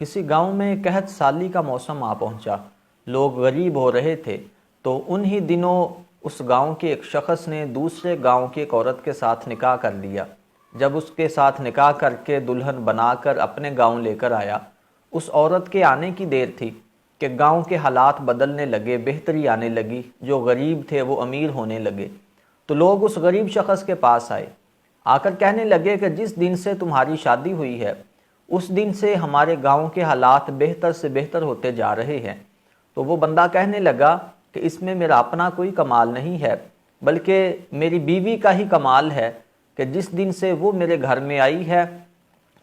کسی گاؤں میں قحط سالی کا موسم آ پہنچا۔ لوگ غریب ہو رہے تھے، تو انہی دنوں اس گاؤں کے ایک شخص نے دوسرے گاؤں کی ایک عورت کے ساتھ نکاح کر لیا۔ جب اس کے ساتھ نکاح کر کے دلہن بنا کر اپنے گاؤں لے کر آیا، اس عورت کے آنے کی دیر تھی کہ گاؤں کے حالات بدلنے لگے، بہتری آنے لگی، جو غریب تھے وہ امیر ہونے لگے۔ تو لوگ اس غریب شخص کے پاس آئے، آ کر کہنے لگے کہ جس دن سے تمہاری شادی ہوئی ہے اس دن سے ہمارے گاؤں کے حالات بہتر سے بہتر ہوتے جا رہے ہیں۔ تو وہ بندہ کہنے لگا کہ اس میں میرا اپنا کوئی کمال نہیں ہے، بلکہ میری بیوی کا ہی کمال ہے کہ جس دن سے وہ میرے گھر میں آئی ہے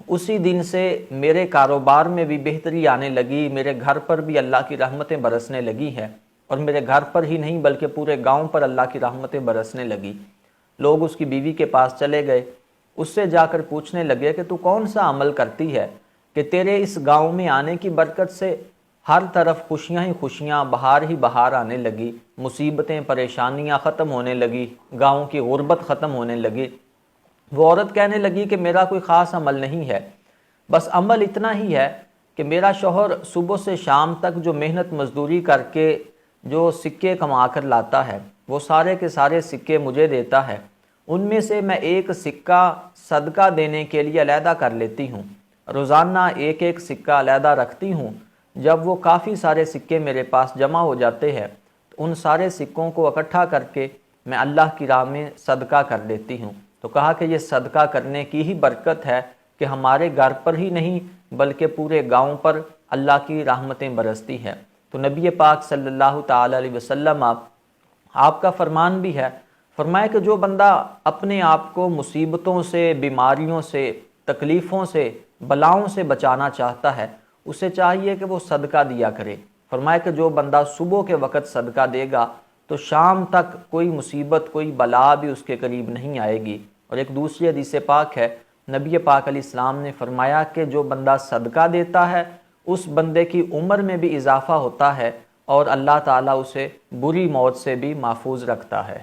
اسی دن سے میرے کاروبار میں بھی بہتری آنے لگی، میرے گھر پر بھی اللہ کی رحمتیں برسنے لگی ہیں، اور میرے گھر پر ہی نہیں بلکہ پورے گاؤں پر اللہ کی رحمتیں برسنے لگی۔ لوگ اس کی بیوی کے پاس چلے گئے، اس سے جا کر پوچھنے لگے کہ تو کون سا عمل کرتی ہے کہ تیرے اس گاؤں میں آنے کی برکت سے ہر طرف خوشیاں ہی خوشیاں، بہار ہی بہار آنے لگی، مصیبتیں پریشانیاں ختم ہونے لگی، گاؤں کی غربت ختم ہونے لگی۔ وہ عورت کہنے لگی کہ میرا کوئی خاص عمل نہیں ہے، بس عمل اتنا ہی ہے کہ میرا شوہر صبح سے شام تک جو محنت مزدوری کر کے جو سکے کما کر لاتا ہے وہ سارے کے سارے سکے مجھے دیتا ہے، ان میں سے میں ایک سکہ صدقہ دینے کے لیے علیحدہ کر لیتی ہوں، روزانہ ایک ایک سکہ علیحدہ رکھتی ہوں۔ جب وہ کافی سارے سکے میرے پاس جمع ہو جاتے ہیں تو ان سارے سکوں کو اکٹھا کر کے میں اللہ کی راہ میں صدقہ کر دیتی ہوں۔ تو کہا کہ یہ صدقہ کرنے کی ہی برکت ہے کہ ہمارے گھر پر ہی نہیں بلکہ پورے گاؤں پر اللہ کی رحمتیں برستی ہیں۔ تو نبی پاک صلی اللہ تعالی علیہ وسلم آپ کا فرمان بھی ہے، فرمایا کہ جو بندہ اپنے آپ کو مصیبتوں سے، بیماریوں سے، تکلیفوں سے، بلاؤں سے بچانا چاہتا ہے اسے چاہیے کہ وہ صدقہ دیا کرے۔ فرمایا کہ جو بندہ صبح کے وقت صدقہ دے گا تو شام تک کوئی مصیبت، کوئی بلا بھی اس کے قریب نہیں آئے گی۔ اور ایک دوسری حدیث پاک ہے، نبی پاک علیہ السلام نے فرمایا کہ جو بندہ صدقہ دیتا ہے اس بندے کی عمر میں بھی اضافہ ہوتا ہے اور اللہ تعالیٰ اسے بری موت سے بھی محفوظ رکھتا ہے۔